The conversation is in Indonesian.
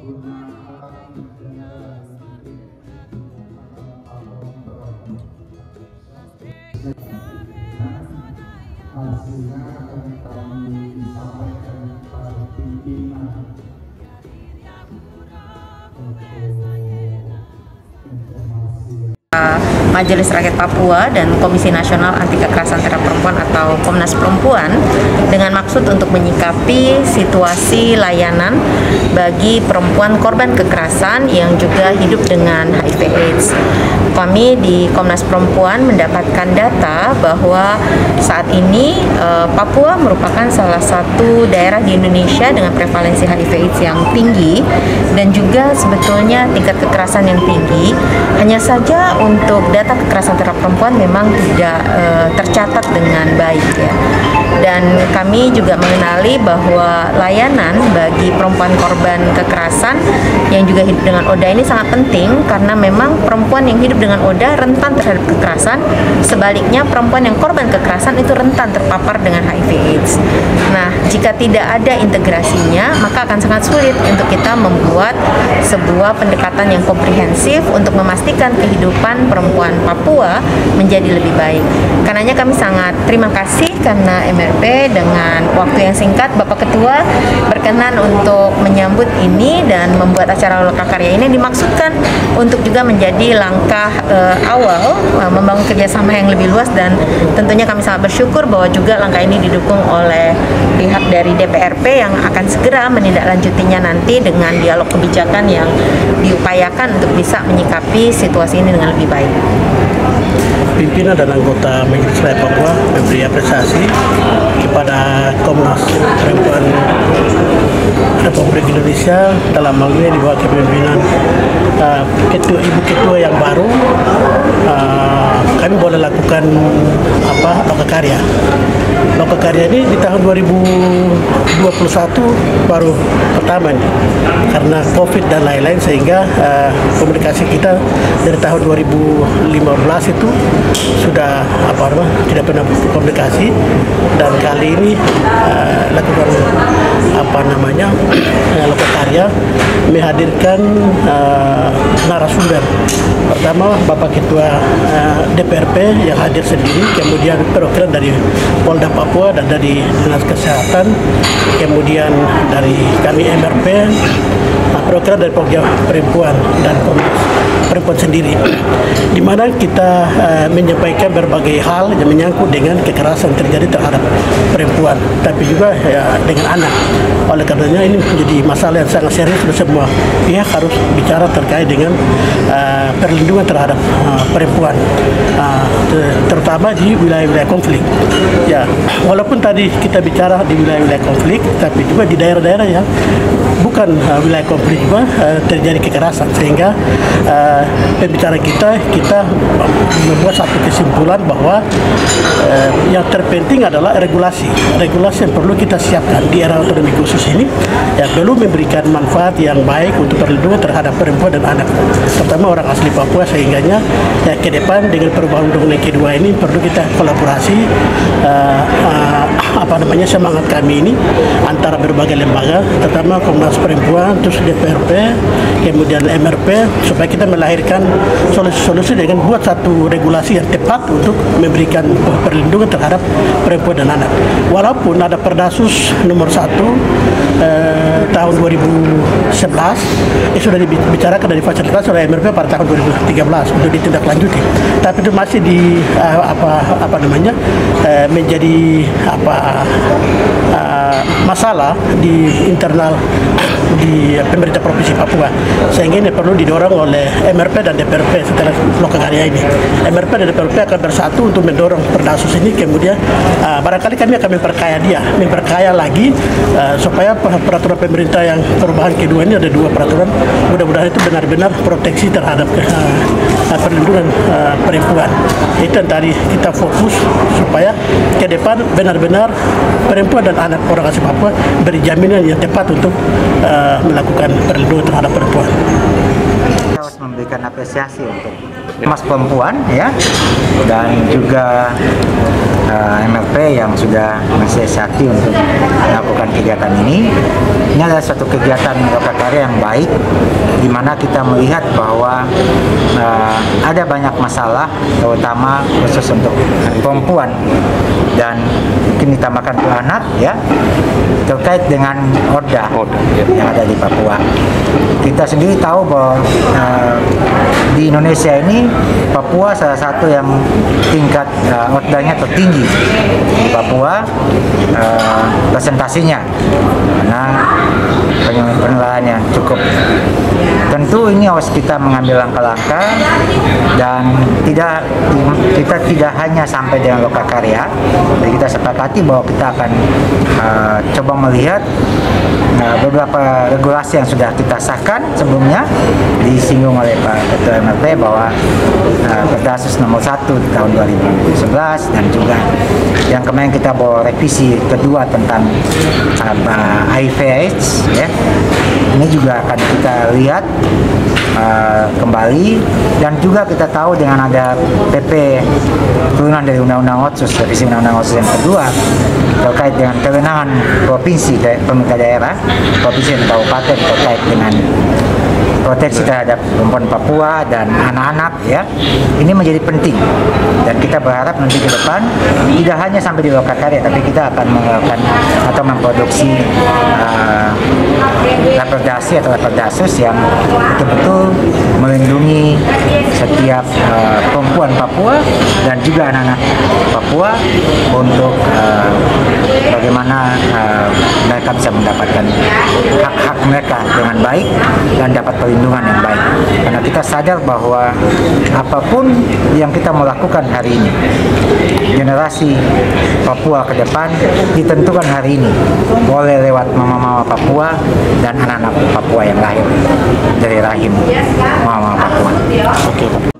hasilnya akan kami sampaikan kepada pimpinan untuk informasi. Majelis Rakyat Papua dan Komisi Nasional Anti Kekerasan Terhadap Perempuan atau Komnas Perempuan dengan maksud untuk menyikapi situasi layanan bagi perempuan korban kekerasan yang juga hidup dengan HIV/AIDS. Kami di Komnas Perempuan mendapatkan data bahwa saat ini Papua merupakan salah satu daerah di Indonesia dengan prevalensi HIV/AIDS yang tinggi dan juga sebetulnya tingkat kekerasan yang tinggi. Hanya saja untuk data kekerasan terhadap perempuan memang tidak tercatat dengan baik ya. Dan kami juga mengenali bahwa layanan bagi perempuan korban kekerasan yang juga hidup dengan ODA ini sangat penting karena memang perempuan yang hidup dengan ODA rentan terhadap kekerasan, sebaliknya perempuan yang korban kekerasan itu rentan terpapar dengan HIV/AIDS. Nah, jika tidak ada integrasinya, maka akan sangat sulit untuk kita membuat sebuah pendekatan yang komprehensif untuk memastikan kehidupan perempuan Papua menjadi lebih baik. Karenanya kami sangat terima kasih karena MRP dengan waktu yang singkat Bapak Ketua berkenan untuk menyambut ini dan membuat acara lokakarya ini dimaksudkan untuk juga menjadi langkah awal membangun kerjasama yang lebih luas, dan tentunya kami sangat bersyukur bahwa juga langkah ini didukung oleh pihak dari DPRP yang akan segera menindaklanjutinya nanti dengan dialog kebijakan yang diupayakan untuk bisa menyikapi situasi ini dengan lebih baik. Pimpinan dan anggota Majelis Rakyat Papua memberi apresiasi kepada Komnas Perempuan Republik Indonesia dalam hal ini di bawah kepemimpinan Ibu Ketua yang baru. Kami boleh lakukan lokakarya. Lokakarya ini di tahun 2021 baru pertama nih, karena COVID dan lain-lain, sehingga komunikasi kita dari tahun 2015 itu sudah tidak pernah komunikasi, dan kali ini lakukan lokakarya, menghadirkan narasumber. Pertama Bapak Ketua DPRP yang hadir sendiri, kemudian perwakilan dari Polda Papua dan dari Dinas Kesehatan, kemudian dari kami MRP, perwakilan dari Pokja Perempuan dan Komnas Perempuan sendiri, di mana kita menyampaikan berbagai hal yang menyangkut dengan kekerasan terjadi terhadap perempuan, tapi juga dengan anak. Oleh karenanya ini menjadi masalah yang sangat serius dan semua pihak harus bicara terkait dengan perlindungan terhadap perempuan, terutama di wilayah-wilayah konflik. Ya, walaupun tadi kita bicara di wilayah-wilayah konflik, tapi juga di daerah-daerah yang bukan wilayah konflik juga terjadi kekerasan, sehingga pembicaraan kita membuat satu kesimpulan bahwa yang terpenting adalah regulasi yang perlu kita siapkan di era otonomi khusus ini, yang belum memberikan manfaat yang baik untuk perlindungan terhadap perempuan dan anak, terutama orang asli Papua, sehingganya ke depan dengan perubahan undang-undang kedua ini perlu kita kolaborasi semangat kami ini antara berbagai lembaga, terutama Komnas Perempuan, terus DPRP, kemudian MRP, supaya kita melahirkan solusi-solusi dengan buat satu regulasi yang tepat untuk memberikan perlindungan terhadap perempuan dan anak. Walaupun ada Perdasus nomor 1 tahun 2011 sudah dibicarakan dan difasilitasi oleh MRP pada tahun 2013 untuk ditindaklanjuti, tapi itu masih menjadi masalah di internal di pemerintah Provinsi Papua, sehingga ini perlu didorong oleh MRP dan DPRP setelah lokakarya ini. MRP dan DPRP akan bersatu untuk mendorong Perdasus ini, kemudian barangkali kami akan memperkaya lagi supaya peraturan pemerintah yang perubahan kedua ini, ada 2 peraturan, mudah-mudahan itu benar-benar proteksi terhadap perlindungan perempuan. Itu yang tadi kita fokus supaya ke depan benar-benar perempuan dan anak orang asli Papua beri jaminan yang tepat untuk melakukan perlindungan terhadap perempuan. Kita harus memberikan apresiasi untuk Komnas Perempuan ya, dan juga MLP yang sudah mensiasati untuk melakukan kegiatan ini. Ini adalah suatu kegiatan lokakarya yang baik, di mana kita melihat bahwa ada banyak masalah, terutama khusus untuk perempuan dan mungkin ditambahkan ke anak ya, terkait dengan Orda yang ada di Papua. Kita sendiri tahu bahwa di Indonesia ini Papua salah satu yang tingkat Ordanya tertinggi di Papua, presentasinya karena penilaiannya cukup. Tentu ini harus kita mengambil langkah-langkah, dan kita tidak hanya sampai dengan lokakarya. Jadi kita sepakati bahwa kita akan coba melihat beberapa regulasi yang sudah kita sahkan sebelumnya, disinggung oleh Pak Ketua MLP bahwa Perdasus nomor 1 tahun 2011, dan juga yang kemarin kita bawa revisi kedua tentang HIV/AIDS ya. Ini juga akan kita lihat kembali, dan juga kita tahu dengan ada PP turunan dari Undang-Undang Otsus, revisi Undang-Undang Otsus yang kedua terkait dengan kewenangan provinsi, pemerintah daerah, provinsi dan kabupaten terkait dengan proteksi terhadap perempuan Papua dan anak-anak ya. Ini menjadi penting, dan kita berharap nanti ke depan tidak hanya sampai di lokakarya, tapi kita akan melakukan atau memproduksi laperdasi atau laperdasus yang betul-betul melindungi setiap perempuan Papua dan juga anak-anak Papua untuk bagaimana mereka bisa mendapatkan hak-hak mereka dengan baik dan dapat perlindungan yang baik. Karena kita sadar bahwa apapun yang kita melakukan hari ini, generasi Papua ke depan ditentukan hari ini oleh lewat mama-mama Papua dan anak-anak Papua yang lahir dari rahim mama-mama Papua. Oke, Pak.